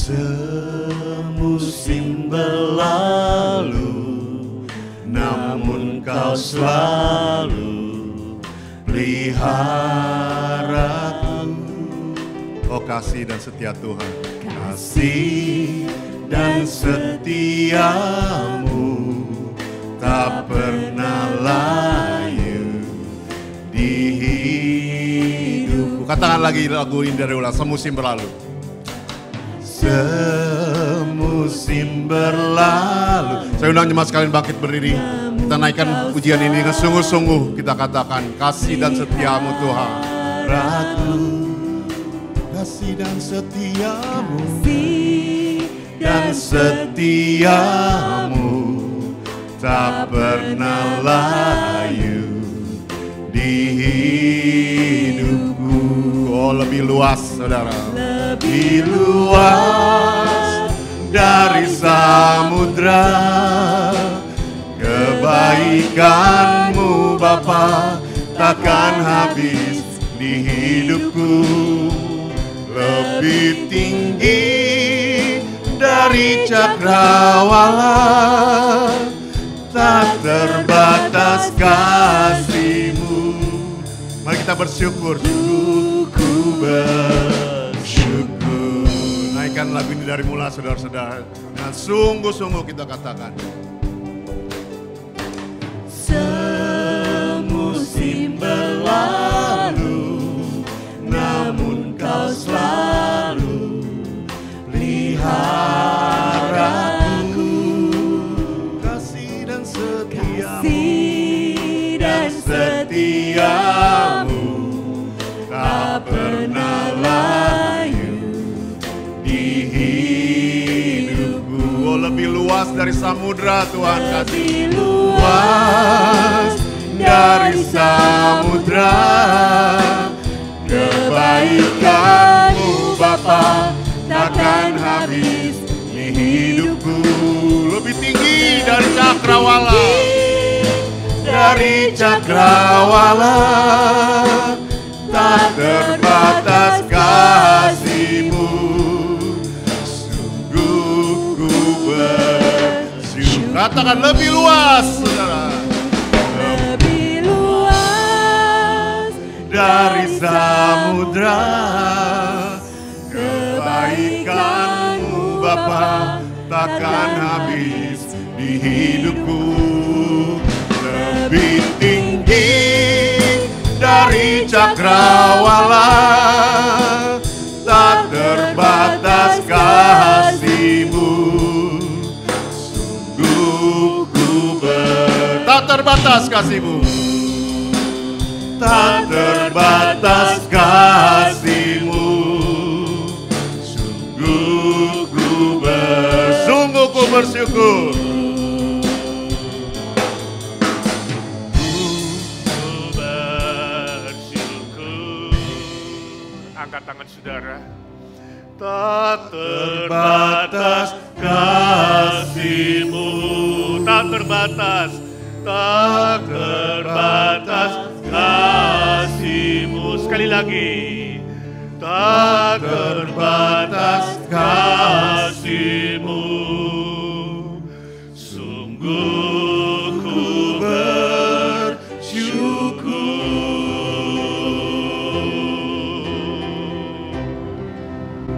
Semusim berlalu, namun kau selalu peliharaku. Oh, kasih dan setia Tuhan, kasih dan setiamu tak pernah layu di hidupku. Katakan lagi lagu ini dari ulang, semusim berlalu. Semusim berlalu. Saya undang jemaat sekalian bangkit berdiri. Kita naikkan pujian ini dengan sungguh-sungguh. Kita katakan, kasih dan setiamu Tuhan. Ratu, kasih dan setiamu, dan setiamu tak pernah layu di hidupku. Oh, lebih luas, saudara. Lebih luas dari samudra, kebaikanmu Bapa takkan habis di hidupku. Lebih tinggi dari cakrawala, tak terbatas kasih-Mu. Mari kita bersyukur. Ku bersyukur. Naikkan lagu ini dari mula, saudara-saudara. Dengan sungguh-sungguh kita katakan. Semusim berlalu, namun kau selalu peliharaku. Kasih dan setiamu tak pernah layu di hidupku. Oh, lebih luas dari samudra Tuhan, kasih luas dari samudra, kebaikanmu Bapa takkan habis di hidupku. Lebih tinggi dari cakrawala, dari cakrawala, tak terbatas kasih-Mu. Sungguh ku bersyukur. Katakan lebih luas, saudara. Lebih luas dari samudra, kebaikan-Mu Bapa takkan habis di hidupku. Lebih tinggi dari cakrawala, tak terbatas kasih-Mu. Sungguh ku tak terbatas kasih-Mu, tak terbatas kasih-Mu. Sungguh ku bersyukur. Angkat tangan saudara. Tak terbatas kasih-Mu, tak terbatas, tak terbatas kasih-Mu. Sekali lagi, tak terbatas kasih-Mu. Sungguh ku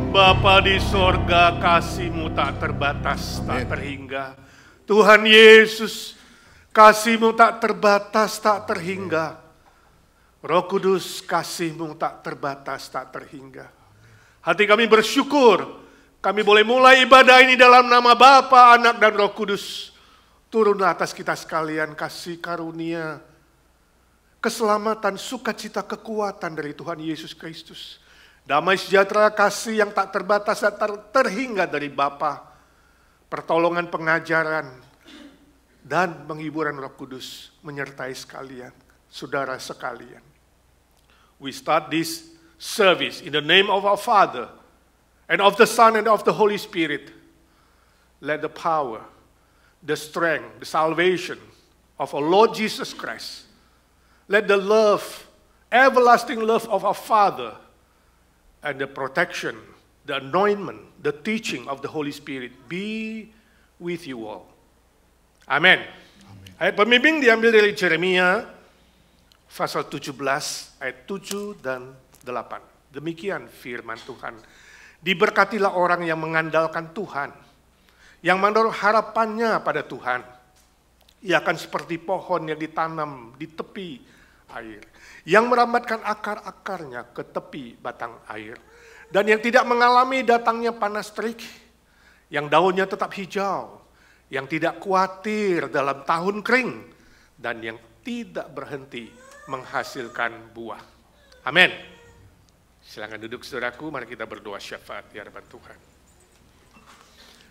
Bapa di sorga, kasih-Mu tak terbatas, tak terhingga. Tuhan Yesus, kasih-Mu tak terbatas, tak terhingga. Roh Kudus, kasih-Mu tak terbatas, tak terhingga. Hati kami bersyukur, kami boleh mulai ibadah ini dalam nama Bapa, Anak, dan Roh Kudus. Turun atas kita sekalian kasih karunia, keselamatan, sukacita, kekuatan dari Tuhan Yesus Kristus. Damai sejahtera, kasih yang tak terbatas dan terhingga dari Bapa, pertolongan, pengajaran, dan penghiburan Roh Kudus menyertai sekalian, saudara sekalian. We start this service in the name of our Father, and of the Son, and of the Holy Spirit. Let the power, the strength, the salvation of our Lord Jesus Christ, let the love, everlasting love of our Father, and the protection, the anointment, the teaching of the Holy Spirit be with you all. Amin. Ayat pembimbing diambil dari Yeremia pasal 17 ayat 7 dan 8. Demikian firman Tuhan. Diberkatilah orang yang mengandalkan Tuhan, yang menaruh harapannya pada Tuhan. Ia akan seperti pohon yang ditanam di tepi air, yang merambatkan akar-akarnya ke tepi batang air, dan yang tidak mengalami datangnya panas terik, yang daunnya tetap hijau, yang tidak khawatir dalam tahun kering, dan yang tidak berhenti menghasilkan buah. Amin. Silakan duduk saudaraku, mari kita berdoa syafaat di hadapan Tuhan.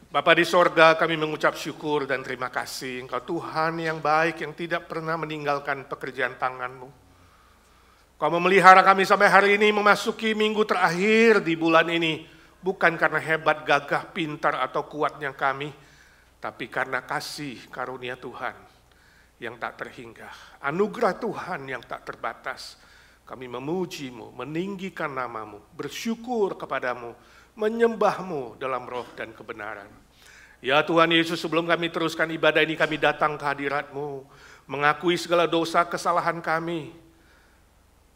Bapa di sorga, kami mengucap syukur dan terima kasih. Engkau Tuhan yang baik, yang tidak pernah meninggalkan pekerjaan tangan-Mu. Kau memelihara kami sampai hari ini memasuki minggu terakhir di bulan ini. Bukan karena hebat, gagah, pintar, atau kuatnya kami, tapi karena kasih karunia Tuhan yang tak terhingga. Anugerah Tuhan yang tak terbatas. Kami memuji-Mu, meninggikan nama-Mu, bersyukur kepadamu, menyembah-Mu dalam roh dan kebenaran. Ya Tuhan Yesus, sebelum kami teruskan ibadah ini, kami datang ke hadirat-Mu, mengakui segala dosa kesalahan kami,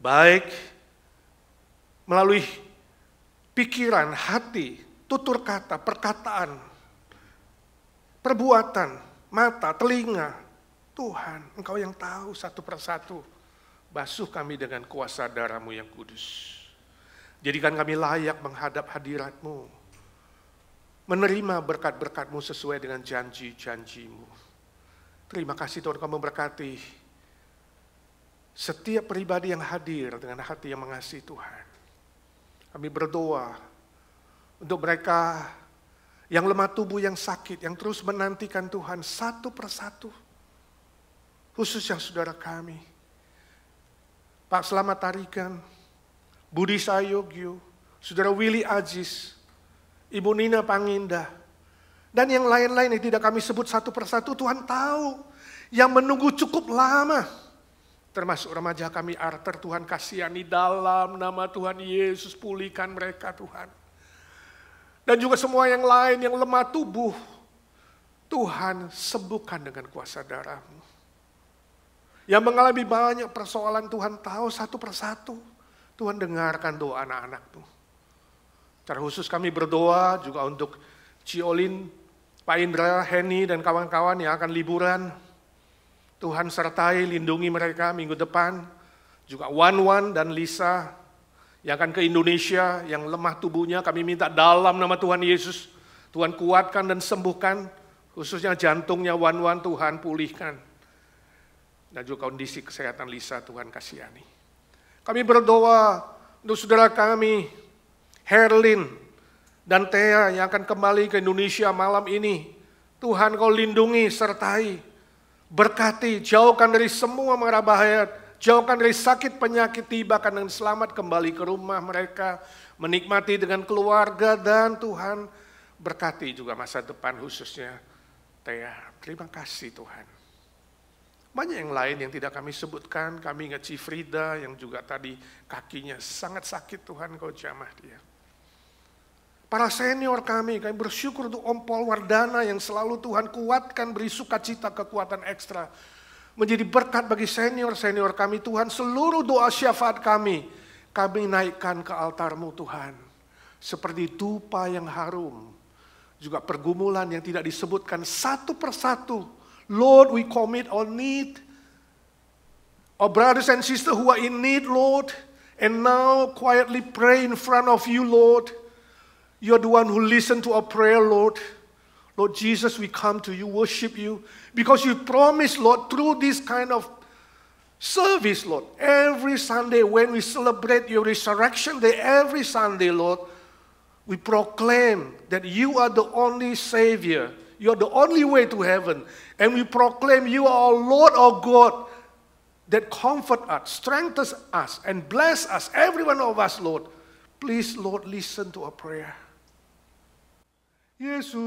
baik melalui pikiran, hati, tutur kata, perkataan, perbuatan, mata, telinga. Tuhan, Engkau yang tahu satu persatu. Basuh kami dengan kuasa darah-Mu yang kudus. Jadikan kami layak menghadap hadirat-Mu, menerima berkat-berkat-Mu sesuai dengan janji-janji-Mu. Terima kasih Tuhan, Kau memberkati setiap pribadi yang hadir dengan hati yang mengasihi Tuhan. Kami berdoa untuk mereka yang lemah tubuh, yang sakit, yang terus menantikan Tuhan satu persatu. Khususnya saudara kami, Pak Selamat Tarikan, Budi Sayogyo, Saudara Willy Aziz, Ibu Nina Pangindah, dan yang lain-lain yang tidak kami sebut satu persatu. Tuhan tahu yang menunggu cukup lama. Termasuk remaja kami Arthur, Tuhan kasihani dalam nama Tuhan Yesus, pulihkan mereka Tuhan. Dan juga semua yang lain yang lemah tubuh, Tuhan sembuhkan dengan kuasa darah-Mu. Yang mengalami banyak persoalan, Tuhan tahu satu persatu. Tuhan dengarkan doa anak-anak-Mu. Secara khusus kami berdoa juga untuk Ciolin, Pak Indra, Henny, dan kawan-kawan yang akan liburan. Tuhan sertai, lindungi mereka minggu depan. Juga Wan dan Lisa yang akan ke Indonesia, yang lemah tubuhnya, kami minta dalam nama Tuhan Yesus, Tuhan kuatkan dan sembuhkan, khususnya jantungnya Wan, Tuhan pulihkan. Dan juga kondisi kesehatan Lisa, Tuhan kasihani. Kami berdoa untuk saudara kami, Herlin dan Thea yang akan kembali ke Indonesia malam ini. Tuhan Kau lindungi, sertai, berkati, jauhkan dari semua mara bahaya, jauhkan dari sakit penyakit, tibakan dan selamat kembali ke rumah mereka, menikmati dengan keluarga, dan Tuhan berkati juga masa depan khususnya Thea. Terima kasih Tuhan. Banyak yang lain yang tidak kami sebutkan. Kami ingat Cifrida yang juga tadi kakinya sangat sakit, Tuhan Kau jamah dia. Para senior kami bersyukur untuk Om Paul Wardana yang selalu Tuhan kuatkan, beri sukacita, kekuatan ekstra. Menjadi berkat bagi senior-senior kami Tuhan. Seluruh doa syafaat kami naikkan ke altar-Mu Tuhan. Seperti dupa yang harum. Juga pergumulan yang tidak disebutkan satu persatu. Lord, we commit our need, our brothers and sisters who are in need, Lord, and now quietly pray in front of You, Lord. You are the one who listened to our prayer, Lord. Lord Jesus, we come to You, worship You, because You promised, Lord, through this kind of service, Lord, every Sunday when we celebrate Your resurrection day, every Sunday, Lord, we proclaim that You are the only Savior. You are the only way to heaven. And we proclaim You are our Lord, our God, that comfort us, strengthen us, and bless us, every one of us, Lord. Please, Lord, listen to our prayer. Yesus,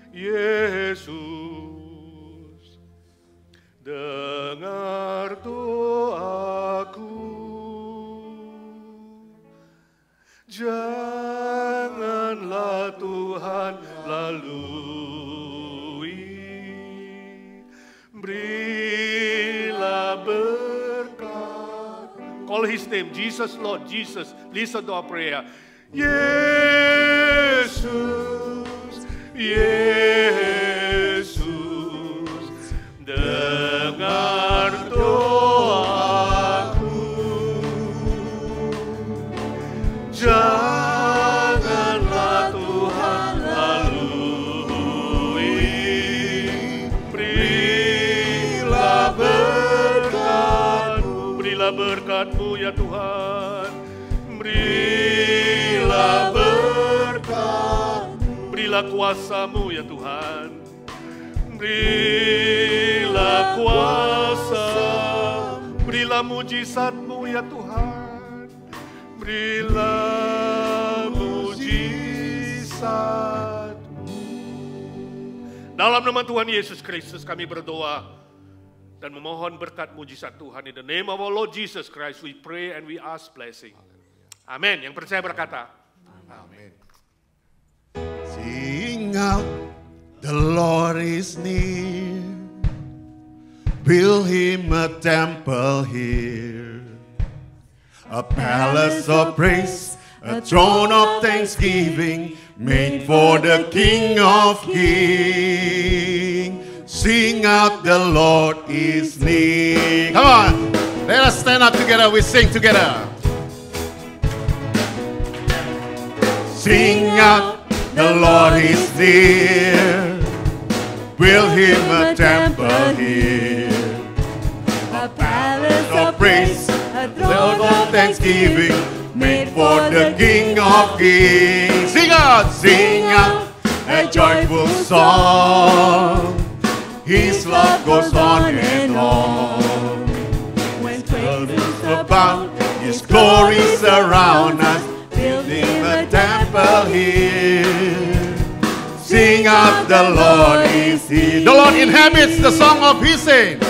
Yesus, dengar doaku. Berilah berkat. Call his name, Jesus Lord, Jesus. Listen to our prayer. Yesus, Yesus, dengar doaku. Janganlah Tuhan lalui. Berilah berkat-Mu, berilah berkat-Mu ya Tuhan. Berilah berkat-Mu, berilah kuasa-Mu ya Tuhan. Berilah kuasa, berilah mujizat-Mu ya Tuhan. Berilah mujizat-Mu. Dalam nama Tuhan Yesus Kristus kami berdoa dan memohon berkat mujizat Tuhan. In the name of our Lord Jesus Christ we pray and we ask blessing. Amin. Yang percaya berkata. Amin. Sing out, the Lord is near. Build him a temple here, a palace of praise, a throne of thanksgiving, made for the King of Kings. Sing out, the Lord is near. Come on, let us stand up together. We sing together. Sing out, the Lord is near. Build him a temple here, a palace of praise, a throne of thanksgiving, made for the King of Kings. Sing out a joyful song. His love goes on and on. When praises abound, His glory surround us. Build him a temple here. Sing out, the Lord is here. The Lord inhabits the song of His saints.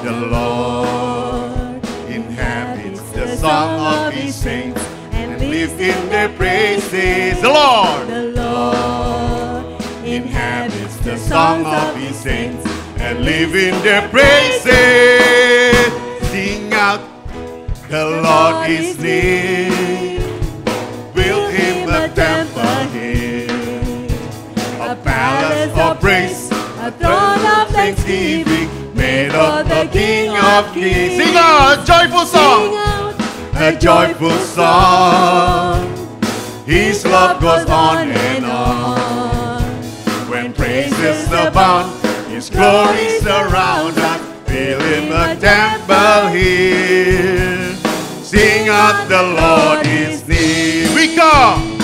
The Lord inhabits the song of His saints and lives in their praises. The Lord inhabits the song of His saints and live in their praises. Sing out, the Lord is near. Build him a temple here, a palace of praise, a throne of thanksgiving, made of the King of Kings. Sing out a joyful song, a joyful song. His love goes on and on. When praises abound, His glory surround us. Build him a temple here. Sing out, the Lord is near. We come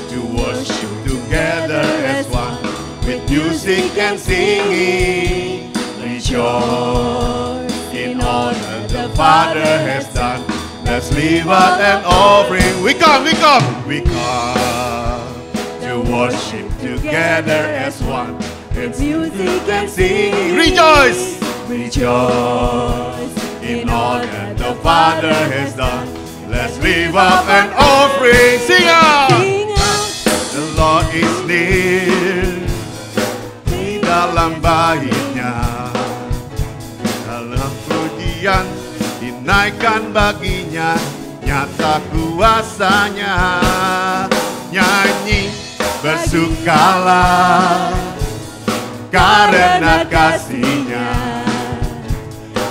to worship together as one, with music and singing. Rejoice in all that the Father has done. Let's leave out an offering. We come to worship together as one, with music and singing. Rejoice in all that the Father has done. Let's leave up an offering. Sing out. The Lord is near. Di dalam baitnya, dalam pujian dinaikkan baginya, nyata kuasanya. Nyanyi bersukalah karena kasih-Nya.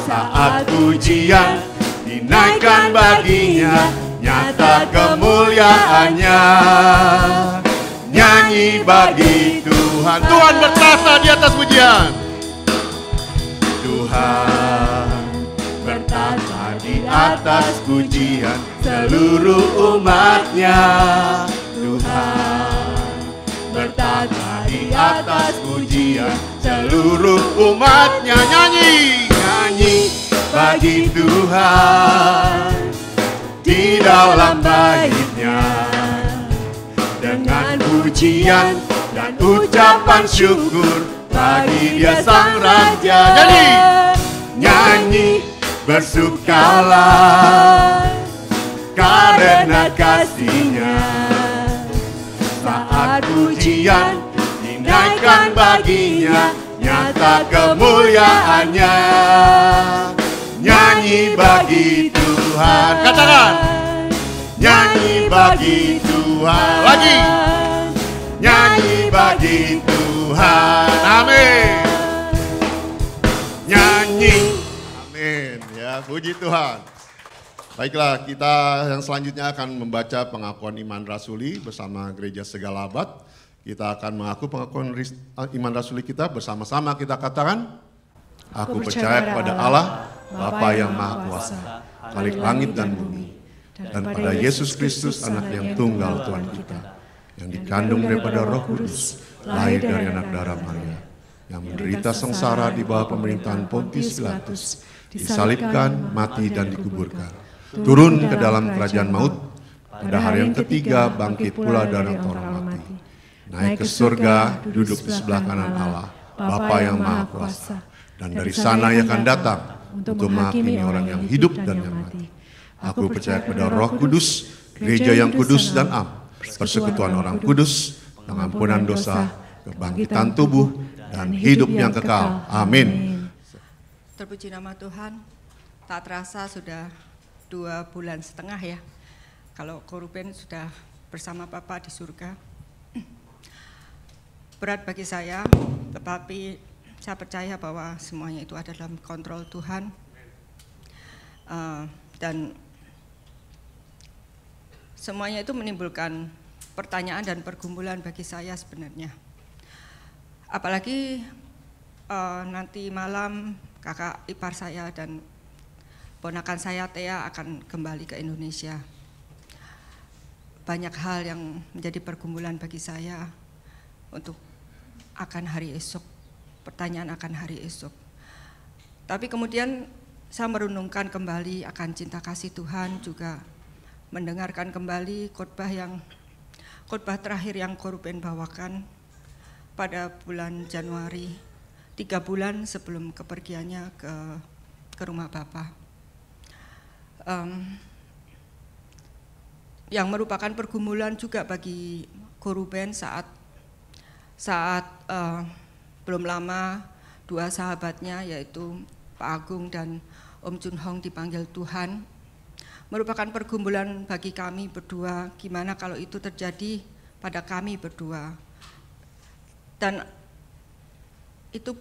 Saat pujian dinaikkan baginya, nyata kemuliaannya. Nyanyi bagi Tuhan. Tuhan bertahta di atas pujian. Tuhan bertahta di atas pujian seluruh umat-Nya. Tuhan bertahta di atas pujian seluruh umat-Nya. Nyanyi bagi Tuhan di dalam bait-Nya, dengan pujian dan ucapan syukur bagi Dia Sang Raja. Nyanyi bersukalah karena kasih-Nya. Saat ujian dinaikkan bagi-Nya, nyata kemuliaan-Nya. Nyanyi bagi Tuhan, katakan. Nyanyi bagi Tuhan, lagi. Nyanyi bagi Tuhan, amin. Nyanyi, amin. Ya, puji Tuhan. Baiklah, kita yang selanjutnya akan membaca pengakuan iman rasuli bersama Gereja Segalabat. Kita akan mengaku pengakuan iman rasuli kita bersama-sama. Kita katakan, aku percaya kepada Allah, Bapa yang Maha Kuasa, Khalik langit dan bumi, dan pada Yesus Kristus, anak yang tunggal Tuhan kita, yang dikandung daripada Roh Kudus, lahir dari anak darah Maria, yang menderita sengsara di bawah pemerintahan Pontius Pilatus, disalibkan, mati dan dikuburkan, turun ke dalam kerajaan maut, pada hari yang ketiga bangkit pula dari orang mati, naik ke surga, duduk di sebelah kanan Allah, Bapa yang Maha Kuasa, dan dari sana Ia akan datang untuk menghakimi orang yang hidup dan yang mati. Aku percaya kepada Roh Kudus, gereja yang kudus dan am, persekutuan orang kudus, pengampunan dosa, kebangkitan tubuh, dan hidup yang kekal. Amin. Terpuji nama Tuhan. Tak terasa sudah 2,5 bulan ya, kalau Koruben sudah bersama Bapa di surga. Berat bagi saya, tetapi saya percaya bahwa semuanya itu ada dalam kontrol Tuhan. Dan semuanya itu menimbulkan pertanyaan dan pergumulan bagi saya sebenarnya. Apalagi nanti malam kakak ipar saya dan ponakan saya Thea akan kembali ke Indonesia. Banyak hal yang menjadi pergumulan bagi saya untuk akan hari esok, pertanyaan akan hari esok. Tapi kemudian saya merenungkan kembali akan cinta kasih Tuhan, juga mendengarkan kembali khotbah terakhir yang Koruben bawakan pada bulan Januari, 3 bulan sebelum kepergiannya ke rumah Bapa. Yang merupakan pergumulan juga bagi Koruben saat belum lama 2 sahabatnya yaitu Pak Agung dan Om Chun Hong dipanggil Tuhan. Merupakan pergumulan bagi kami berdua, gimana kalau itu terjadi pada kami berdua. Dan itu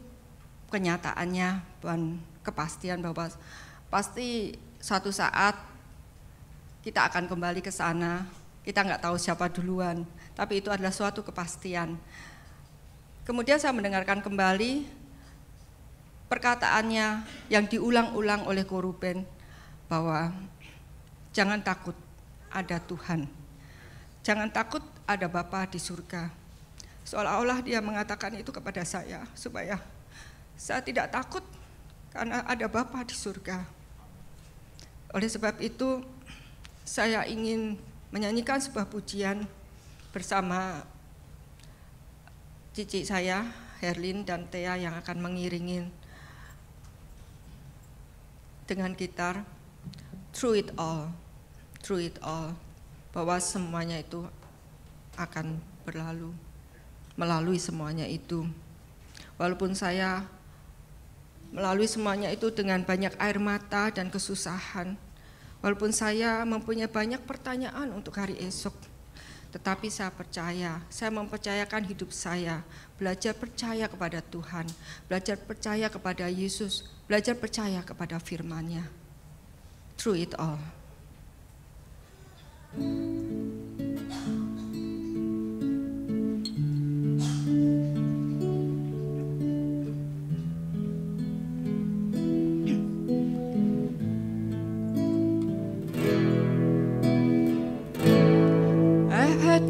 kenyataannya, dan kepastian bahwa pasti suatu saat kita akan kembali ke sana. Kita nggak tahu siapa duluan, tapi itu adalah suatu kepastian. Kemudian saya mendengarkan kembali perkataannya yang diulang-ulang oleh Koruben bahwa jangan takut, ada Tuhan. Jangan takut, ada Bapa di surga. Seolah-olah dia mengatakan itu kepada saya supaya saya tidak takut karena ada Bapa di surga. Oleh sebab itu saya ingin menyanyikan sebuah pujian bersama cici saya, Herlin dan Thea, yang akan mengiringi dengan gitar Through It All, bahwa semuanya itu akan berlalu, melalui semuanya itu. Walaupun saya melalui semuanya itu dengan banyak air mata dan kesusahan, walaupun saya mempunyai banyak pertanyaan untuk hari esok, tetapi saya percaya, saya mempercayakan hidup saya, belajar percaya kepada Tuhan, belajar percaya kepada Yesus, belajar percaya kepada firman-Nya. Through It All.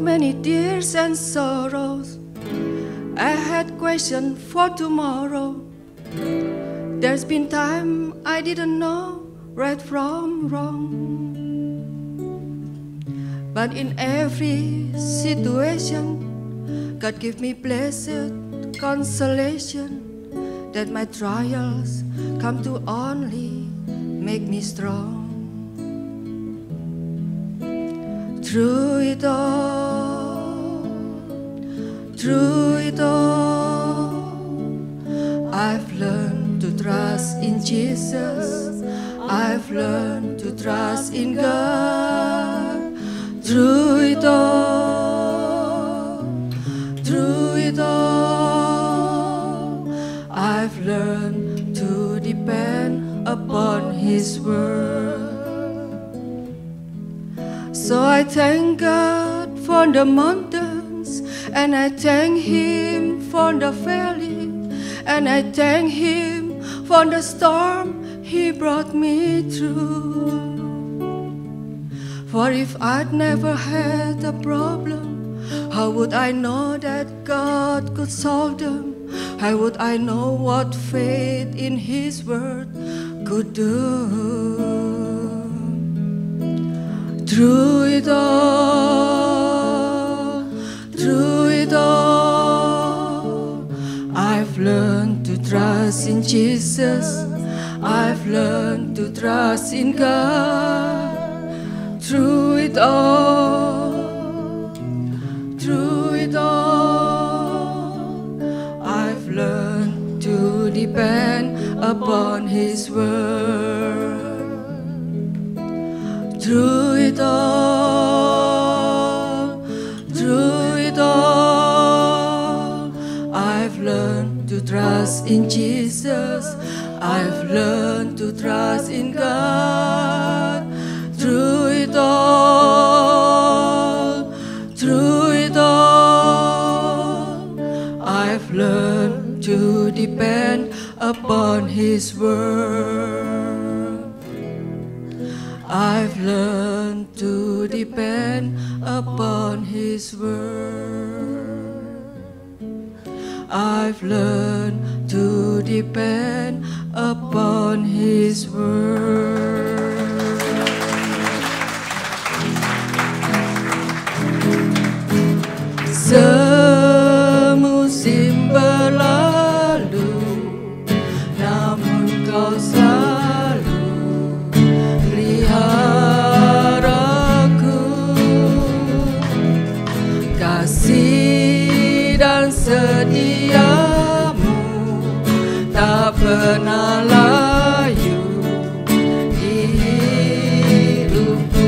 Many tears and sorrows, I had questions for tomorrow. There's been time I didn't know right from wrong, but in every situation God give me blessed consolation, that my trials come to only make me strong. Through it all, I've learned to trust in Jesus. I've learned to trust in God. Through it all, I've learned to depend upon His word. So I thank God for the mountains, and I thank Him for the valley, and I thank Him for the storm He brought me through. For if I'd never had a problem, how would I know that God could solve them? How would I know what faith in His word could do? Through it all, I've learned to trust in Jesus. I've learned to trust in God. Through it all, I've learned to depend upon His word. Through it all, I've learned to trust in Jesus. I've learned to trust in God. Through it all, I've learned to depend upon His word. I've learned to depend upon His word. I've learned to depend upon His word. Semusim berlalu, namun Kau selalu peliharaku. Kasih dan setiamu tak pernah layu di hidupku.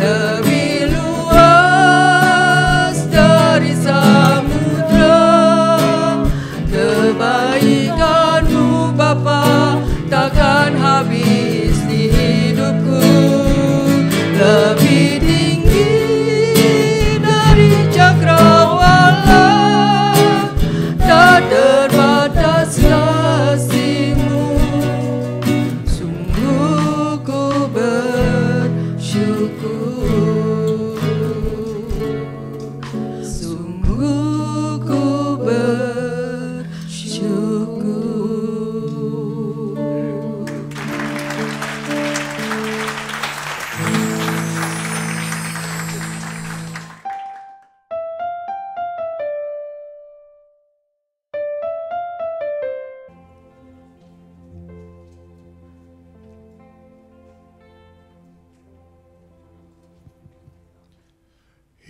Lebih luas dari samudra, kebaikan-Mu Bapa takkan habis di hidupku. Lebih tinggi dari cakrawala, tak terbatas kasih-Mu. Sungguh ku bersyukur, sungguh ku bersyukur.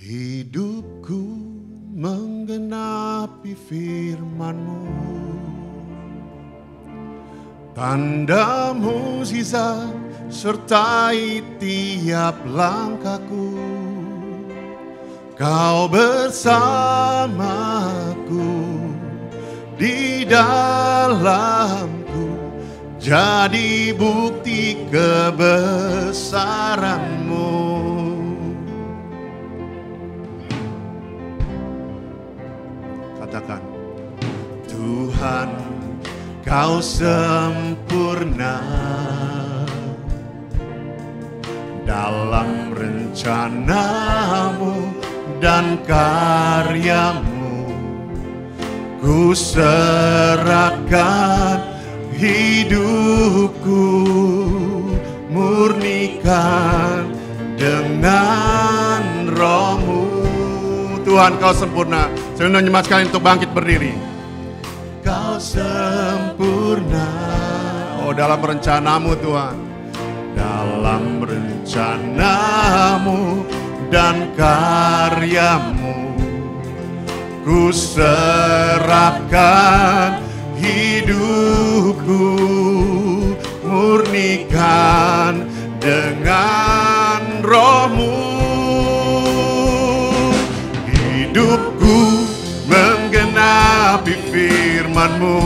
Hidupku menggenapi firman-Mu, tanda mukjizat sertai tiap langkahku. Kau bersamaku di dalamku, jadi bukti kebesaran-Mu. Katakan, Tuhan, Kau sempurna dalam rencana-Mu dan karya-Mu. Ku serahkan hidupku, murnikan dengan Roh-Mu. Tuhan, Kau sempurna. Saya undang jemaat sekalian untuk bangkit berdiri. Kau sempurna, oh dalam rencana-Mu Tuhan, dalam dalam rencanamu dan karyamu. Ku serahkan hidupku, murnikan dengan rohmu. Hidupku menggenapi firman-Mu,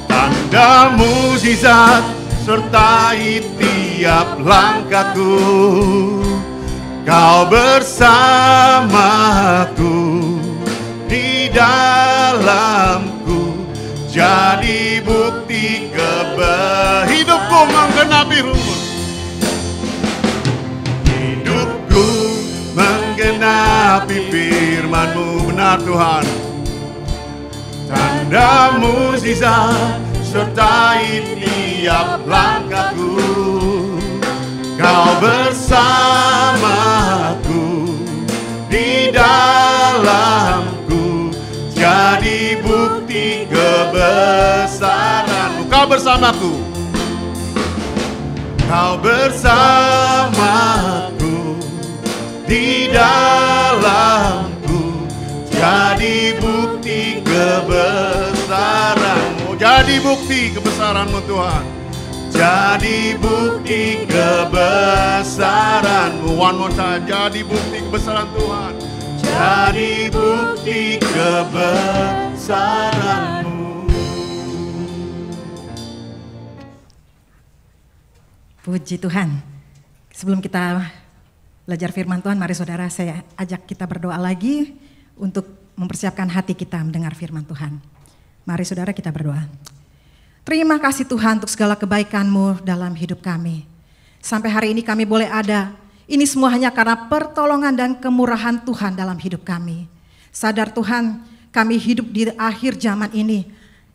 tanda mukjizat sertai tiap langkahku. Kau bersamaku, di dalamku, jadi bukti hidupku menggenapi firman. Hidupku menggenapi firman-Mu, benar Tuhan. Tanda mukjizat sertai tiap langkahku. Kau bersamaku, di dalamku, jadi bukti kebesaran-Mu. Kau bersamaku, Kau bersamaku, di dalamku, jadi bukti kebesaran-Mu. Jadi bukti kebesaran-Mu Tuhan. Jadi bukti kebesaran-Mu. One more time. Jadi bukti kebesaran Tuhan. Jadi bukti kebesaran-Mu. Puji Tuhan. Sebelum kita belajar firman Tuhan, mari saudara saya ajak kita berdoa lagi untuk mempersiapkan hati kita mendengar firman Tuhan. Mari saudara kita berdoa. Terima kasih Tuhan untuk segala kebaikan-Mu dalam hidup kami. Sampai hari ini kami boleh ada. Ini semua hanya karena pertolongan dan kemurahan Tuhan dalam hidup kami. Sadar Tuhan, kami hidup di akhir zaman ini.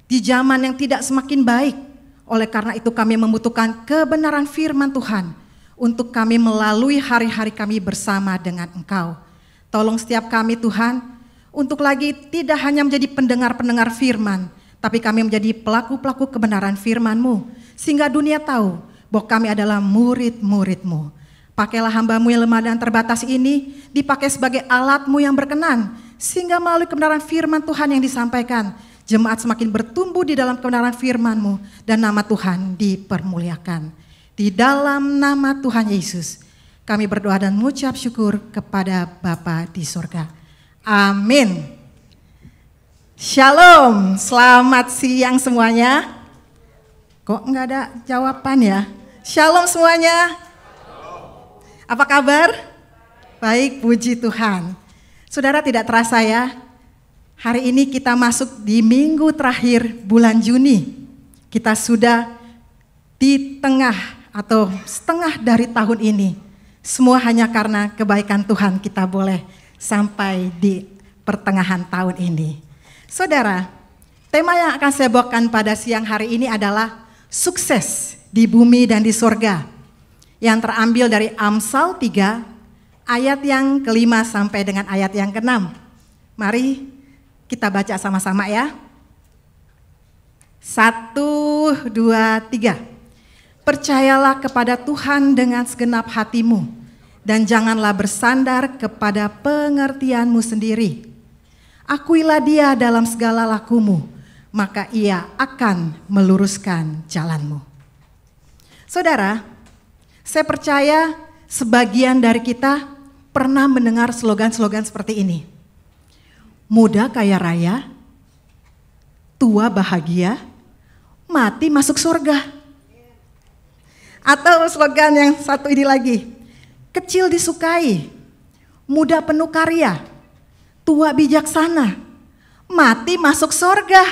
Di zaman yang tidak semakin baik. Oleh karena itu kami membutuhkan kebenaran firman Tuhan. Untuk kami melalui hari-hari kami bersama dengan Engkau. Tolong setiap kami Tuhan, untuk lagi tidak hanya menjadi pendengar-pendengar firman, tapi kami menjadi pelaku-pelaku kebenaran firman-Mu, sehingga dunia tahu bahwa kami adalah murid-murid-Mu. Pakailah hamba-Mu yang lemah dan terbatas ini, dipakai sebagai alat-Mu yang berkenan, sehingga melalui kebenaran firman Tuhan yang disampaikan, jemaat semakin bertumbuh di dalam kebenaran firman-Mu, dan nama Tuhan dipermuliakan. Di dalam nama Tuhan Yesus, kami berdoa dan mengucap syukur kepada Bapa di surga. Amin. Shalom, selamat siang semuanya. Kok enggak ada jawaban ya? Shalom semuanya. Apa kabar? Baik, puji Tuhan. Saudara, tidak terasa ya, hari ini kita masuk di minggu terakhir bulan Juni. Kita sudah di tengah atau setengah dari tahun ini. Semua hanya karena kebaikan Tuhan kita boleh sampai di pertengahan tahun ini. Saudara, tema yang akan saya bawakan pada siang hari ini adalah sukses di bumi dan di sorga, yang terambil dari Amsal 3 ayat yang ke-5 sampai dengan ayat yang ke-6. Mari kita baca sama-sama ya. 1, 2, 3. Percayalah kepada Tuhan dengan segenap hatimu, dan janganlah bersandar kepada pengertianmu sendiri. Akuilah Dia dalam segala lakumu, maka Ia akan meluruskan jalanmu. Saudara, saya percaya sebagian dari kita pernah mendengar slogan-slogan seperti ini. Muda kaya raya, tua bahagia, mati masuk surga. Atau slogan yang satu ini lagi, kecil disukai, muda penuh karya, tua bijaksana, mati masuk surga.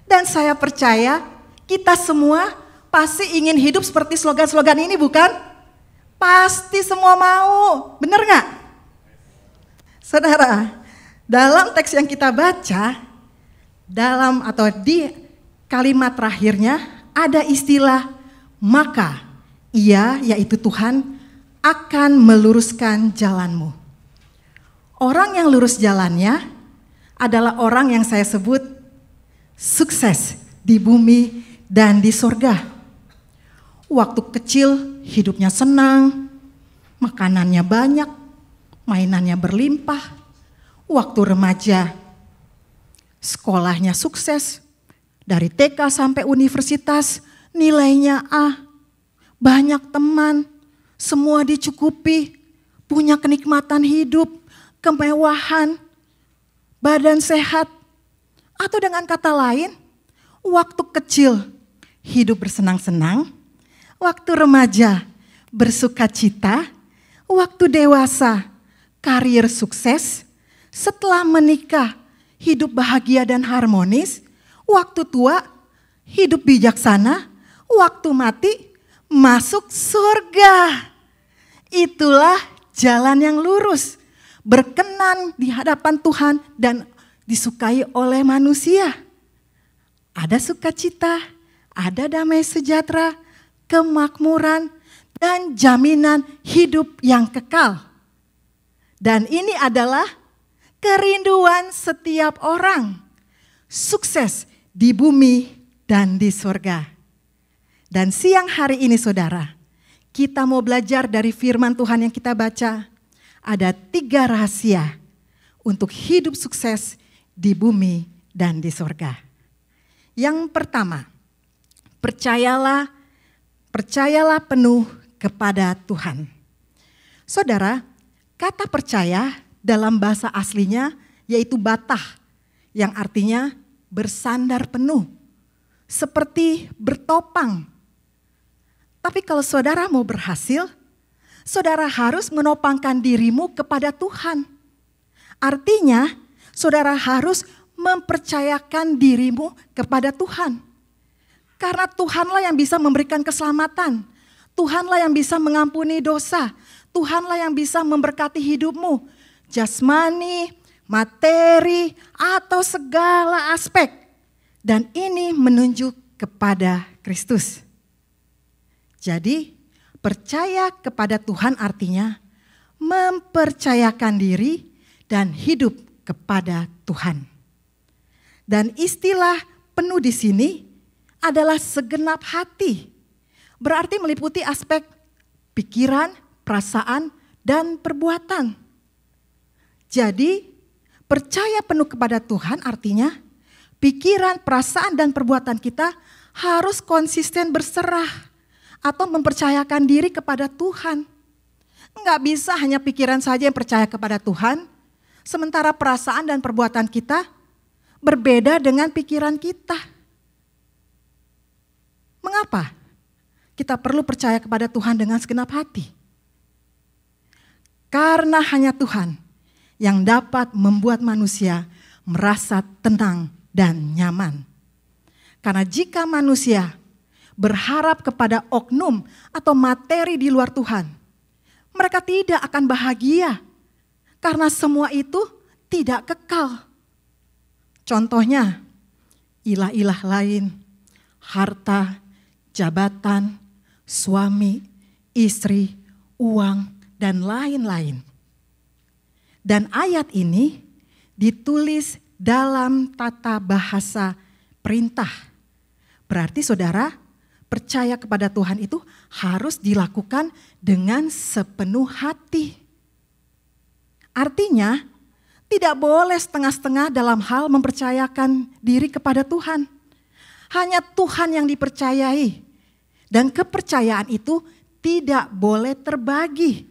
Dan saya percaya kita semua pasti ingin hidup seperti slogan-slogan ini, bukan? Pasti semua mau, benar gak? Saudara, dalam teks yang kita baca, dalam atau di kalimat terakhirnya ada istilah maka Ia, yaitu Tuhan, akan meluruskan jalanmu. Orang yang lurus jalannya adalah orang yang saya sebut sukses di bumi dan di sorga. Waktu kecil hidupnya senang, makanannya banyak, mainannya berlimpah. Waktu remaja sekolahnya sukses, dari TK sampai universitas nilainya A, banyak teman, semua dicukupi, punya kenikmatan hidup, kemewahan, badan sehat. Atau dengan kata lain, waktu kecil hidup bersenang-senang, waktu remaja bersukacita, waktu dewasa karir sukses, setelah menikah hidup bahagia dan harmonis, waktu tua hidup bijaksana, waktu mati masuk surga. Itulah jalan yang lurus, berkenan di hadapan Tuhan dan disukai oleh manusia. Ada sukacita, ada damai sejahtera, kemakmuran, dan jaminan hidup yang kekal. Dan ini adalah kerinduan setiap orang, sukses di bumi dan di surga. Dan siang hari ini saudara, kita mau belajar dari firman Tuhan yang kita baca. Ada 3 rahasia untuk hidup sukses di bumi dan di surga. Yang pertama, percayalah penuh kepada Tuhan. Saudara, kata percaya dalam bahasa aslinya yaitu batah, yang artinya bersandar penuh, seperti bertopang. Tapi kalau saudara mau berhasil, saudara harus menopangkan dirimu kepada Tuhan. Artinya, saudara harus mempercayakan dirimu kepada Tuhan. Karena Tuhanlah yang bisa memberikan keselamatan. Tuhanlah yang bisa mengampuni dosa. Tuhanlah yang bisa memberkati hidupmu. Jasmani, materi, atau segala aspek. Dan ini menunjuk kepada Kristus. Jadi, percaya kepada Tuhan artinya mempercayakan diri dan hidup kepada Tuhan. Dan istilah penuh di sini adalah segenap hati. Berarti meliputi aspek pikiran, perasaan, dan perbuatan. Jadi, percaya penuh kepada Tuhan artinya pikiran, perasaan, dan perbuatan kita harus konsisten berserah atau mempercayakan diri kepada Tuhan. Enggak bisa hanya pikiran saja yang percaya kepada Tuhan, sementara perasaan dan perbuatan kita berbeda dengan pikiran kita. Mengapa kita perlu percaya kepada Tuhan dengan segenap hati? Karena hanya Tuhan yang dapat membuat manusia merasa tenang dan nyaman. Karena jika manusia berharap kepada oknum atau materi di luar Tuhan, mereka tidak akan bahagia karena semua itu tidak kekal. Contohnya, ilah-ilah lain, harta, jabatan, suami, istri, uang, dan lain-lain. Dan ayat ini ditulis dalam tata bahasa perintah. Berarti saudara, percaya kepada Tuhan itu harus dilakukan dengan sepenuh hati. Artinya, tidak boleh setengah-setengah dalam hal mempercayakan diri kepada Tuhan. Hanya Tuhan yang dipercayai. Dan kepercayaan itu tidak boleh terbagi.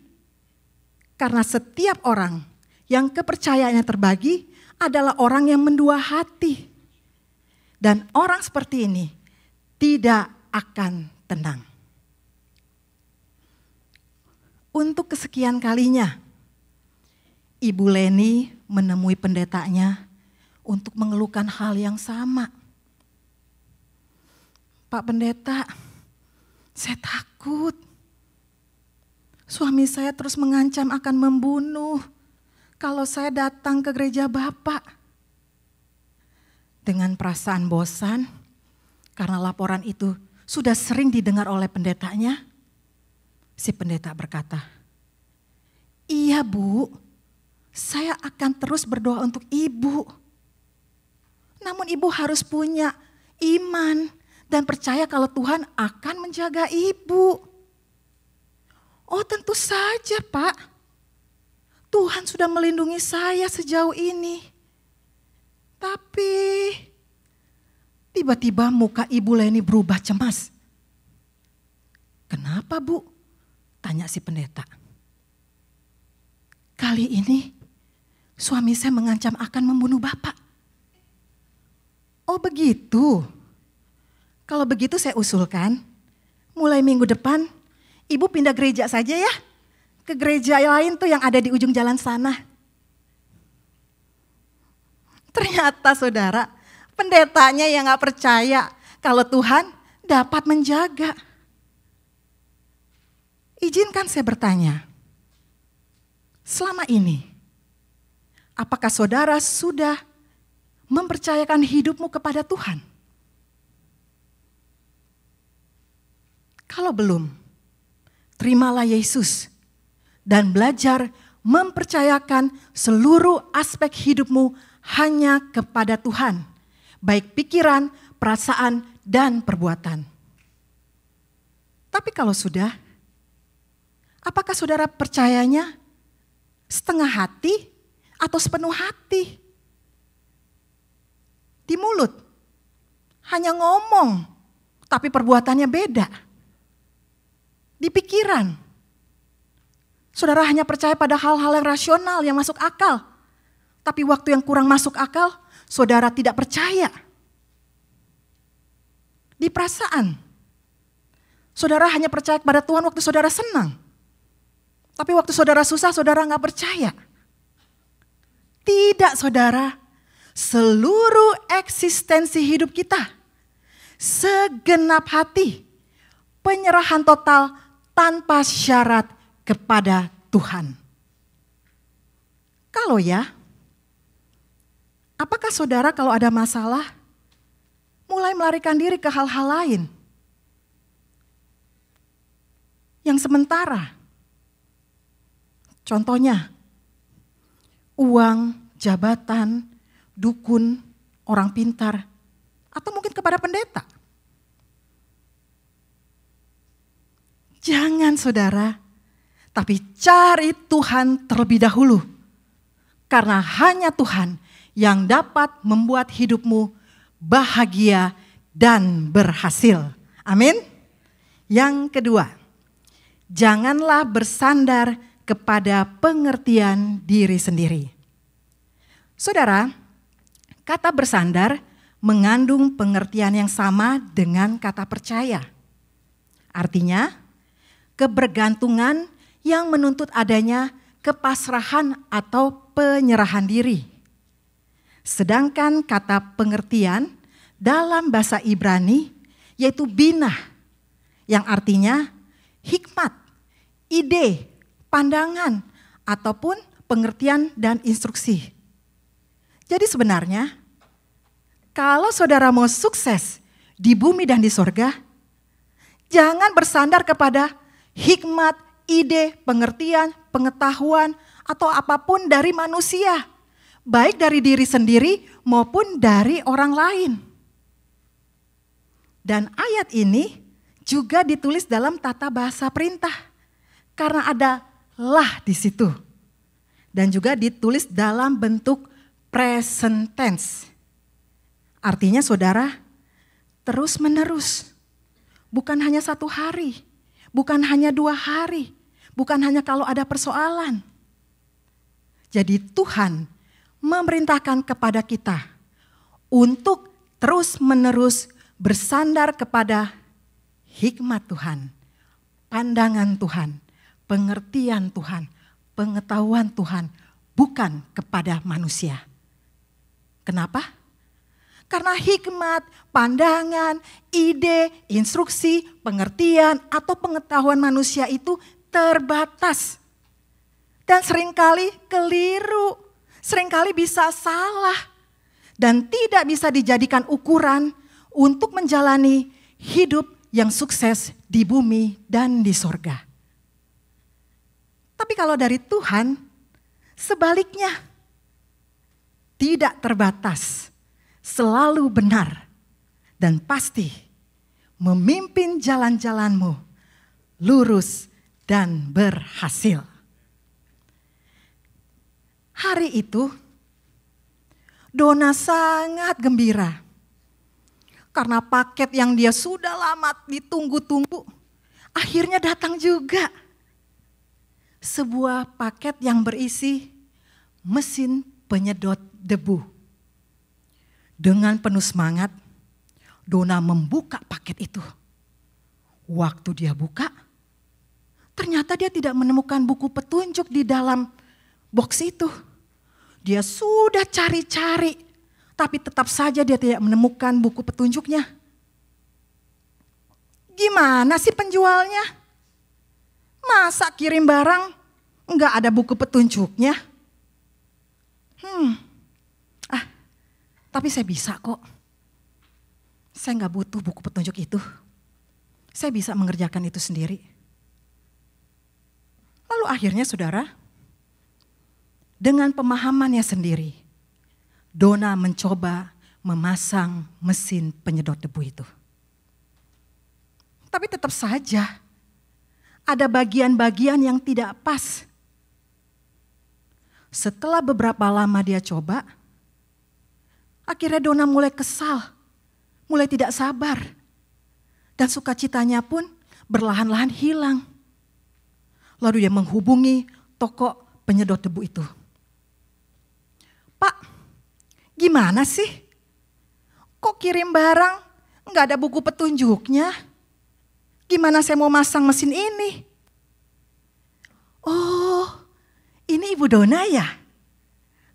Karena setiap orang yang kepercayaannya terbagi adalah orang yang mendua hati. Dan orang seperti ini tidak akan tenang. Untuk kesekian kalinya, Ibu Leni menemui pendetanya untuk mengeluhkan hal yang sama. Pak Pendeta, saya takut. Suami saya terus mengancam akan membunuh kalau saya datang ke gereja Bapak. Dengan perasaan bosan, karena laporan itu sudah sering didengar oleh pendetanya, si pendeta berkata, "Iya Bu, saya akan terus berdoa untuk Ibu. Namun Ibu harus punya iman dan percaya kalau Tuhan akan menjaga ibu. Oh tentu saja Pak, Tuhan sudah melindungi saya sejauh ini. Tapi tiba-tiba muka Ibu Leni berubah cemas. Kenapa Bu? Tanya si pendeta. Kali ini suami saya mengancam akan membunuh Bapak. Oh begitu. Kalau begitu saya usulkan, mulai minggu depan Ibu pindah gereja saja ya. Ke gereja lain tuh yang ada di ujung jalan sana. Ternyata saudara, pendetanya yang gak percaya kalau Tuhan dapat menjaga. Izinkan saya bertanya, selama ini, apakah saudara sudah mempercayakan hidupmu kepada Tuhan? Kalau belum, terimalah Yesus dan belajar mempercayakan seluruh aspek hidupmu hanya kepada Tuhan, baik pikiran, perasaan, dan perbuatan. Tapi kalau sudah, apakah saudara percayanya setengah hati atau sepenuh hati? Di mulut hanya ngomong, tapi perbuatannya beda. Di pikiran, saudara hanya percaya pada hal-hal yang rasional, yang masuk akal. Tapi waktu yang kurang masuk akal, saudara tidak percaya. Di perasaan, saudara hanya percaya kepada Tuhan waktu saudara senang. Tapi waktu saudara susah, saudara nggak percaya. Tidak saudara, seluruh eksistensi hidup kita, segenap hati, penyerahan total tanpa syarat kepada Tuhan. Kalau ya, apakah saudara kalau ada masalah, mulai melarikan diri ke hal-hal lain? Yang sementara, contohnya, uang, jabatan, dukun, orang pintar, atau mungkin kepada pendeta. Jangan saudara, tapi cari Tuhan terlebih dahulu. Karena hanya Tuhan yang dapat membuat hidupmu bahagia dan berhasil. Amin. Yang kedua, janganlah bersandar kepada pengertian diri sendiri. Saudara, kata bersandar mengandung pengertian yang sama dengan kata percaya. Artinya, kebergantungan yang menuntut adanya kepasrahan atau penyerahan diri. Sedangkan kata pengertian dalam bahasa Ibrani yaitu binah, yang artinya hikmat, ide, pandangan, ataupun pengertian dan instruksi. Jadi sebenarnya, kalau saudara mau sukses di bumi dan di sorga, jangan bersandar kepada hikmat, ide, pengertian, pengetahuan, atau apapun dari manusia. Baik dari diri sendiri maupun dari orang lain. Dan ayat ini juga ditulis dalam tata bahasa perintah. Karena ada lah di situ. Dan juga ditulis dalam bentuk present tense. Artinya saudara, terus menerus. Bukan hanya 1 hari. Bukan hanya 2 hari, bukan hanya kalau ada persoalan. Jadi Tuhan memerintahkan kepada kita untuk terus-menerus bersandar kepada hikmat Tuhan, pandangan Tuhan, pengertian Tuhan, pengetahuan Tuhan, bukan kepada manusia. Kenapa? Karena hikmat, pandangan, ide, instruksi, pengertian, atau pengetahuan manusia itu terbatas. Dan seringkali keliru, seringkali bisa salah. Dan tidak bisa dijadikan ukuran untuk menjalani hidup yang sukses di bumi dan di sorga. Tapi kalau dari Tuhan, sebaliknya, tidak terbatas. Selalu benar dan pasti memimpin jalan-jalanmu lurus dan berhasil. Hari itu, Donna sangat gembira karena paket yang dia sudah lama ditunggu-tunggu akhirnya datang juga. Sebuah paket yang berisi mesin penyedot debu. Dengan penuh semangat, Donna membuka paket itu. Waktu dia buka, ternyata dia tidak menemukan buku petunjuk di dalam box itu. Dia sudah cari-cari, tapi tetap saja dia tidak menemukan buku petunjuknya. Gimana sih penjualnya? Masa kirim barang nggak ada buku petunjuknya? Tapi saya bisa kok. Saya nggak butuh buku petunjuk itu. Saya bisa mengerjakan itu sendiri. Lalu akhirnya saudara, dengan pemahamannya sendiri, Donna mencoba memasang mesin penyedot debu itu. Tapi tetap saja ada bagian-bagian yang tidak pas. Setelah beberapa lama dia coba, akhirnya Donna mulai kesal, mulai tidak sabar. Dan sukacitanya pun berlahan-lahan hilang. Lalu dia menghubungi toko penyedot debu itu. Pak, gimana sih? Kok kirim barang nggak ada buku petunjuknya? Gimana saya mau masang mesin ini? Oh, ini Ibu Donna ya?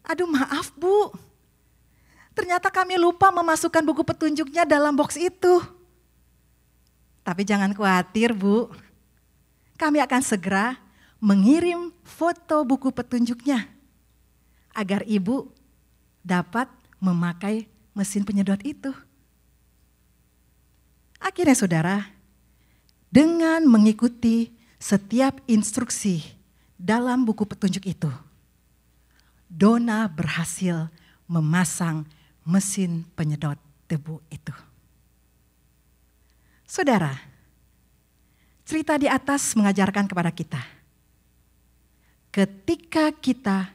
Aduh maaf Bu. Ternyata kami lupa memasukkan buku petunjuknya dalam box itu. Tapi jangan khawatir Bu. Kami akan segera mengirim foto buku petunjuknya. Agar Ibu dapat memakai mesin penyedot itu. Akhirnya saudara, dengan mengikuti setiap instruksi dalam buku petunjuk itu, Donna berhasil memasang mesin penyedot debu itu. Saudara, cerita di atas mengajarkan kepada kita, ketika kita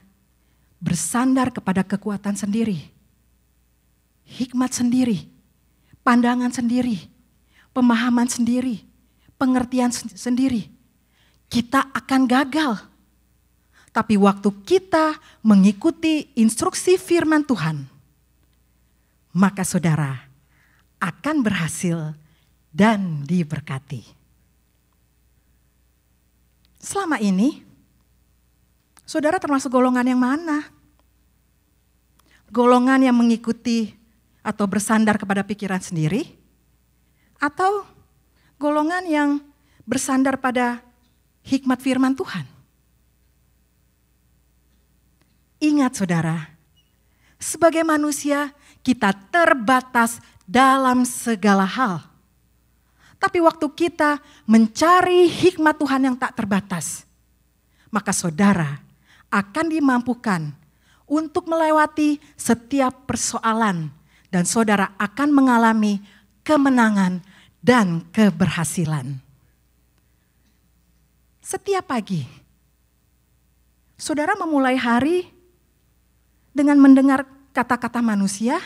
bersandar kepada kekuatan sendiri, hikmat sendiri, pandangan sendiri, pemahaman sendiri, pengertian sendiri, kita akan gagal. Tapi waktu kita mengikuti instruksi firman Tuhan, maka saudara akan berhasil dan diberkati. Selama ini, saudara termasuk golongan yang mana? Golongan yang mengikuti atau bersandar kepada pikiran sendiri? Atau golongan yang bersandar pada hikmat firman Tuhan? Ingat saudara, sebagai manusia kita terbatas dalam segala hal. Tapi waktu kita mencari hikmat Tuhan yang tak terbatas, maka saudara akan dimampukan untuk melewati setiap persoalan dan saudara akan mengalami kemenangan dan keberhasilan. Setiap pagi, saudara memulai hari dengan mendengar kata-kata manusia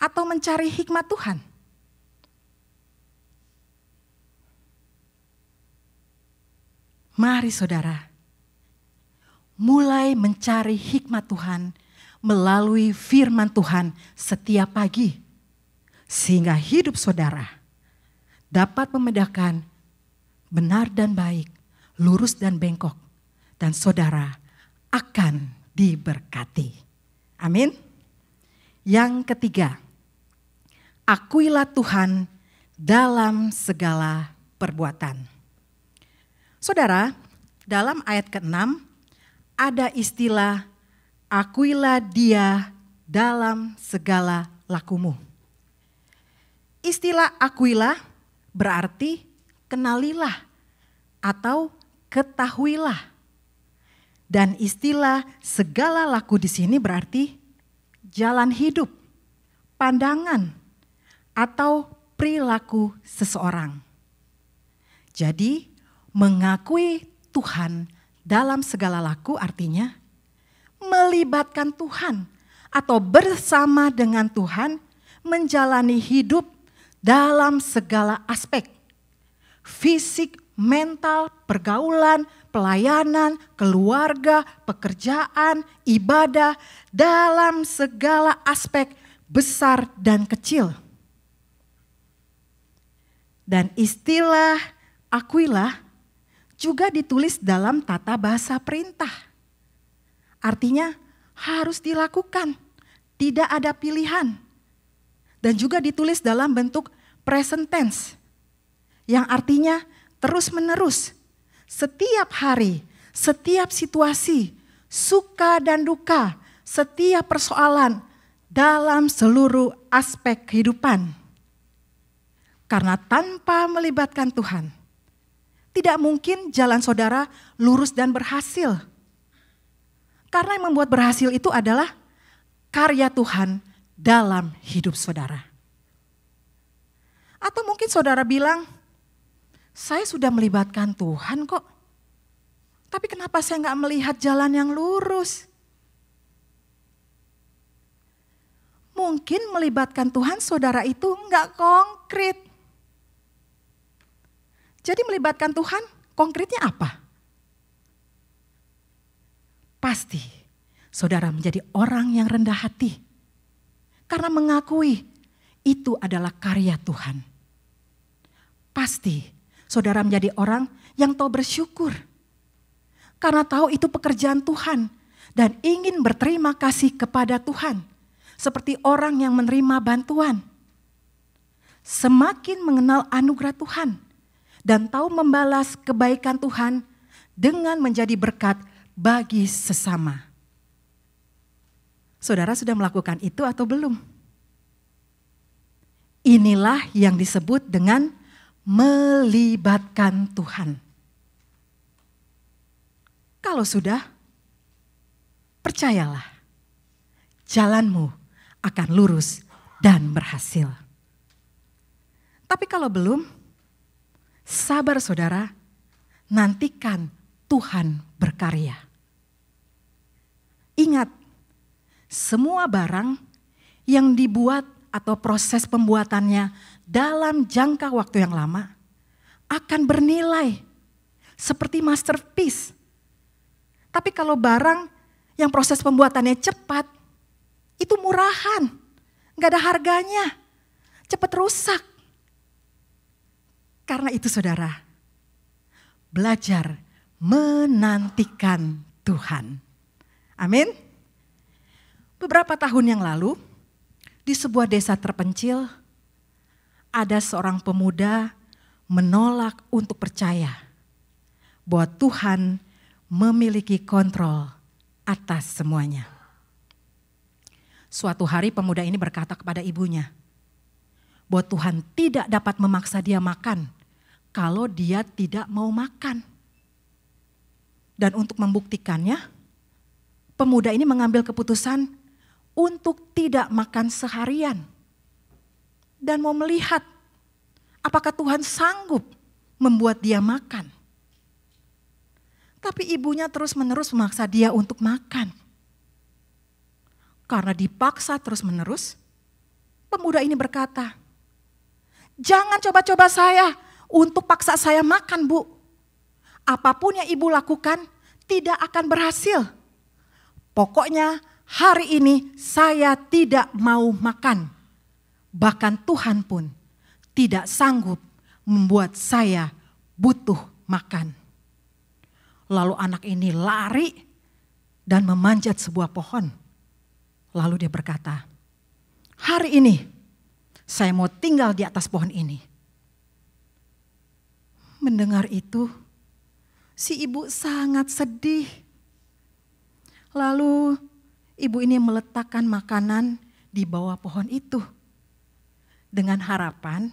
atau mencari hikmat Tuhan. Mari saudara, mulai mencari hikmat Tuhan melalui firman Tuhan setiap pagi. Sehingga hidup saudara dapat membedakan benar dan baik, lurus dan bengkok. Dan saudara akan diberkati. Amin. Yang ketiga, akuilah Tuhan dalam segala perbuatan. Saudara, dalam ayat ke-6 ada istilah akuilah Dia dalam segala lakumu. Istilah akuilah berarti kenalilah atau ketahuilah. Dan istilah segala laku di sini berarti jalan hidup, pandangan, atau perilaku seseorang. Jadi, mengakui Tuhan dalam segala laku artinya melibatkan Tuhan atau bersama dengan Tuhan menjalani hidup dalam segala aspek. Fisik, mental, pergaulan, pelayanan, keluarga, pekerjaan, ibadah, dalam segala aspek besar dan kecil. Dan istilah akuilah juga ditulis dalam tata bahasa perintah. Artinya harus dilakukan, tidak ada pilihan. Dan juga ditulis dalam bentuk present tense, yang artinya terus-menerus, setiap hari, setiap situasi, suka dan duka, setiap persoalan dalam seluruh aspek kehidupan. Karena tanpa melibatkan Tuhan, tidak mungkin jalan saudara lurus dan berhasil. Karena yang membuat berhasil itu adalah karya Tuhan dalam hidup saudara. Atau mungkin saudara bilang, saya sudah melibatkan Tuhan kok. Tapi kenapa saya nggak melihat jalan yang lurus? Mungkin melibatkan Tuhan saudara itu nggak konkret. Jadi melibatkan Tuhan konkretnya apa? Pasti saudara menjadi orang yang rendah hati. Karena mengakui itu adalah karya Tuhan. Pasti saudara menjadi orang yang tahu bersyukur. Karena tahu itu pekerjaan Tuhan dan ingin berterima kasih kepada Tuhan. Seperti orang yang menerima bantuan. Semakin mengenal anugerah Tuhan dan tahu membalas kebaikan Tuhan dengan menjadi berkat bagi sesama. Saudara sudah melakukan itu atau belum? Inilah yang disebut dengan melibatkan Tuhan. Kalau sudah, percayalah, jalanmu akan lurus dan berhasil. Tapi kalau belum, sabar saudara, nantikan Tuhan berkarya. Ingat, semua barang yang dibuat atau proses pembuatannya dalam jangka waktu yang lama akan bernilai seperti masterpiece. Tapi kalau barang yang proses pembuatannya cepat, itu murahan, gak ada harganya, cepat rusak. Karena itu saudara, belajar menantikan Tuhan. Amin. Beberapa tahun yang lalu, di sebuah desa terpencil, ada seorang pemuda menolak untuk percaya bahwa Tuhan memiliki kontrol atas semuanya. Suatu hari pemuda ini berkata kepada ibunya bahwa Tuhan tidak dapat memaksa dia makan kalau dia tidak mau makan. Dan untuk membuktikannya, pemuda ini mengambil keputusan untuk tidak makan seharian. Dan mau melihat apakah Tuhan sanggup membuat dia makan. Tapi ibunya terus-menerus memaksa dia untuk makan. Karena dipaksa terus-menerus, pemuda ini berkata, "Jangan coba-coba saya untuk paksa saya makan, Bu. Apapun yang ibu lakukan tidak akan berhasil. Pokoknya hari ini saya tidak mau makan. Bahkan Tuhan pun tidak sanggup membuat saya butuh makan." Lalu anak ini lari dan memanjat sebuah pohon. Lalu dia berkata, "Hari ini saya mau tinggal di atas pohon ini." Mendengar itu, si ibu sangat sedih. Lalu ibu ini meletakkan makanan di bawah pohon itu. Dengan harapan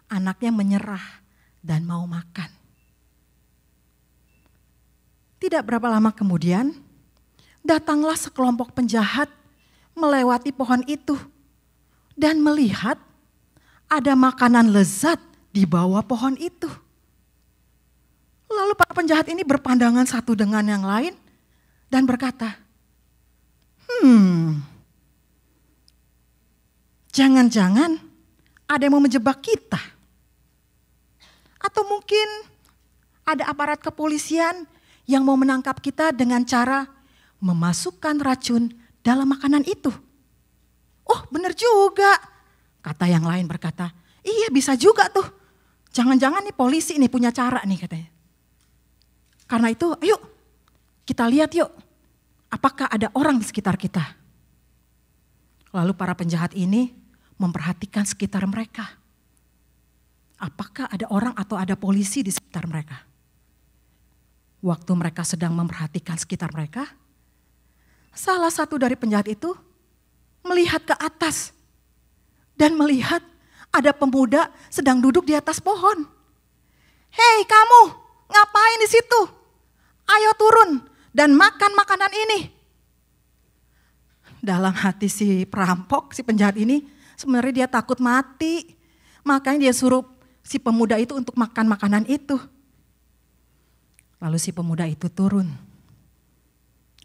anaknya menyerah dan mau makan. Tidak berapa lama kemudian, datanglah sekelompok penjahat melewati pohon itu dan melihat ada makanan lezat di bawah pohon itu. Lalu para penjahat ini berpandangan satu dengan yang lain dan berkata, jangan-jangan ada yang mau menjebak kita. Atau mungkin ada aparat kepolisian yang mau menangkap kita dengan cara memasukkan racun dalam makanan itu. Oh, benar juga. Kata yang lain berkata, iya bisa juga tuh. Jangan-jangan nih polisi ini punya cara nih katanya. Karena itu ayo kita lihat yuk. Apakah ada orang di sekitar kita? Lalu para penjahat ini memperhatikan sekitar mereka. Apakah ada orang atau ada polisi di sekitar mereka? Waktu mereka sedang memperhatikan sekitar mereka, salah satu dari penjahat itu melihat ke atas dan melihat ada pemuda sedang duduk di atas pohon. Hei kamu, ngapain di situ? Ayo turun dan makan makanan ini. Dalam hati si perampok, si penjahat ini sebenarnya dia takut mati. Makanya dia suruh si pemuda itu untuk makan makanan itu. Lalu si pemuda itu turun.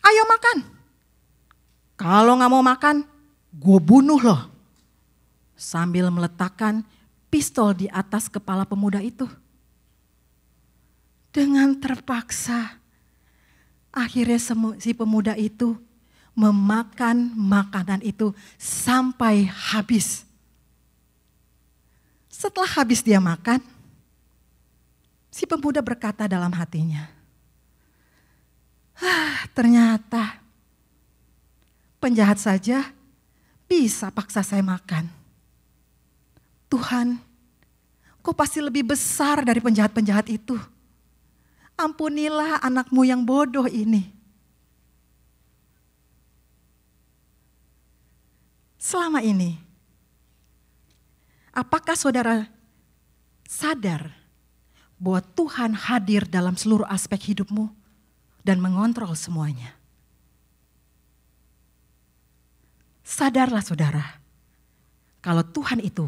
Ayo makan. Kalau gak mau makan, gue bunuh loh. Sambil meletakkan pistol di atas kepala pemuda itu. Dengan terpaksa, akhirnya si pemuda itu memakan makanan itu sampai habis. Setelah habis dia makan, si pemuda berkata dalam hatinya, ternyata penjahat saja bisa paksa saya makan. Tuhan, Kau pasti lebih besar dari penjahat-penjahat itu. Ampunilah anakmu yang bodoh ini. Selama ini, apakah saudara sadar bahwa Tuhan hadir dalam seluruh aspek hidupmu dan mengontrol semuanya? Sadarlah saudara, kalau Tuhan itu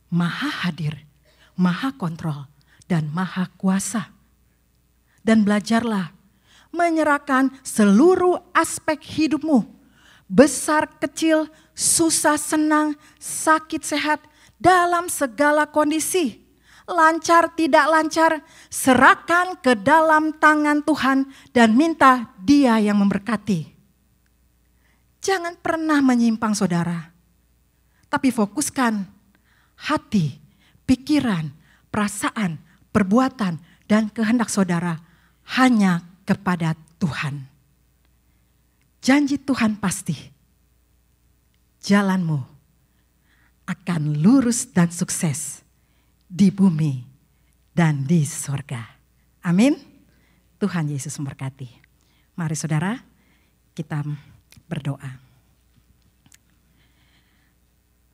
maha hadir, maha kontrol, dan maha kuasa. Dan belajarlah menyerahkan seluruh aspek hidupmu, besar kecil, susah senang, sakit sehat, dalam segala kondisi, lancar tidak lancar, serahkan ke dalam tangan Tuhan dan minta Dia yang memberkati. Jangan pernah menyimpang saudara, tapi fokuskan hati, pikiran, perasaan, perbuatan, dan kehendak saudara hanya kepada Tuhan. Janji Tuhan pasti, jalanmu akan lurus dan sukses di bumi dan di surga. Amin. Tuhan Yesus memberkati. Mari saudara, kita berdoa.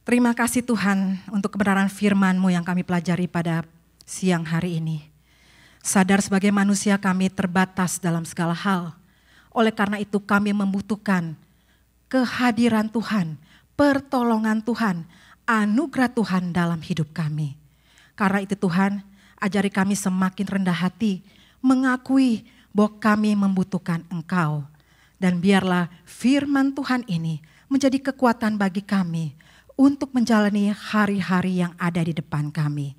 Terima kasih Tuhan untuk kebenaran firman-Mu yang kami pelajari pada siang hari ini. Sadar sebagai manusia kami terbatas dalam segala hal. Oleh karena itu kami membutuhkan kehadiran Tuhan, pertolongan Tuhan, anugerah Tuhan dalam hidup kami. Karena itu Tuhan, ajari kami semakin rendah hati, mengakui bahwa kami membutuhkan Engkau. Dan biarlah firman Tuhan ini menjadi kekuatan bagi kami untuk menjalani hari-hari yang ada di depan kami.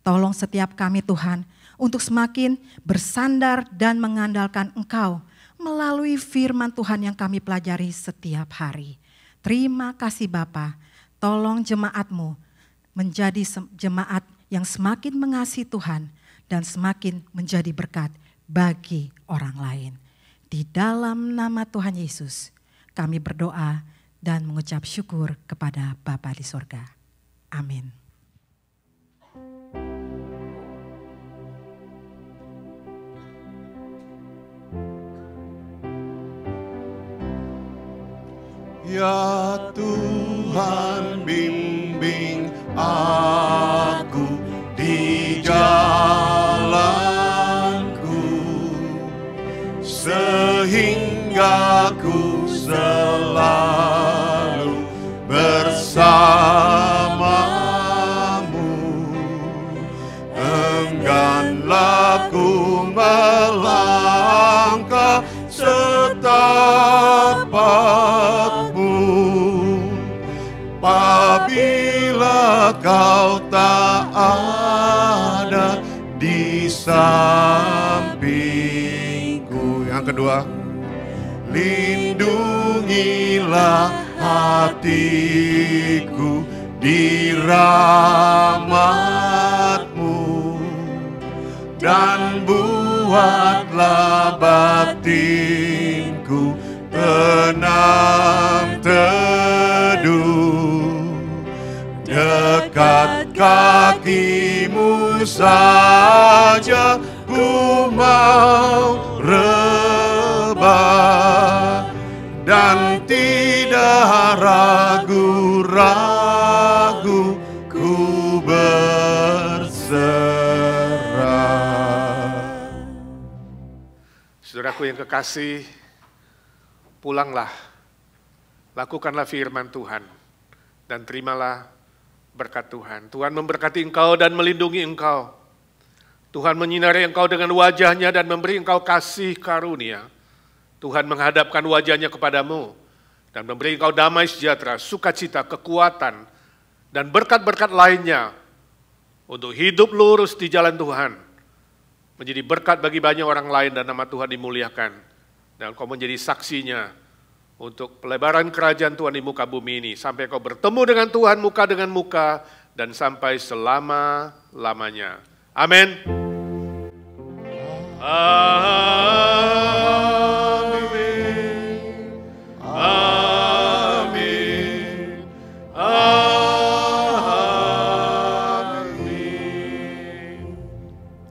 Tolong setiap kami Tuhan untuk semakin bersandar dan mengandalkan Engkau melalui firman Tuhan yang kami pelajari setiap hari. Terima kasih Bapa, tolong jemaat-Mu menjadi jemaat yang semakin mengasihi Tuhan dan semakin menjadi berkat bagi orang lain. Di dalam nama Tuhan Yesus kami berdoa dan mengucap syukur kepada Bapa di sorga. Amin. Ya Tuhan, bimbing aku di jalanku, sehingga ku selalu bersamamu. apabila kau tak ada di sampingku. Yang kedua, lindungilah hatiku di rahmat-Mu dan buatlah batinku tenang teduh dekat kaki-Mu saja ku mau rebah dan tidak ragu-ragu ku berserah. Saudaraku yang kekasih, pulanglah, lakukanlah firman Tuhan, dan terimalah berkat Tuhan. Tuhan memberkati engkau dan melindungi engkau. Tuhan menyinari engkau dengan wajah-Nya dan memberi engkau kasih karunia. Tuhan menghadapkan wajah-Nya kepadamu dan memberi engkau damai sejahtera, sukacita, kekuatan, dan berkat-berkat lainnya untuk hidup lurus di jalan Tuhan. Menjadi berkat bagi banyak orang lain dan nama Tuhan dimuliakan. Dan engkau menjadi saksinya untuk pelebaran kerajaan Tuhan di muka bumi ini. Sampai kau bertemu dengan Tuhan muka dengan muka dan sampai selama-lamanya. Amin. Amin. Amin. Amin.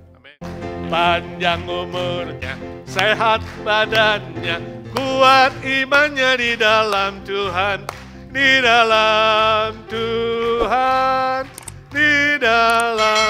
Amin. Panjang umurnya, sehat badannya, kuat imannya di dalam Tuhan, di dalam Tuhan, di dalam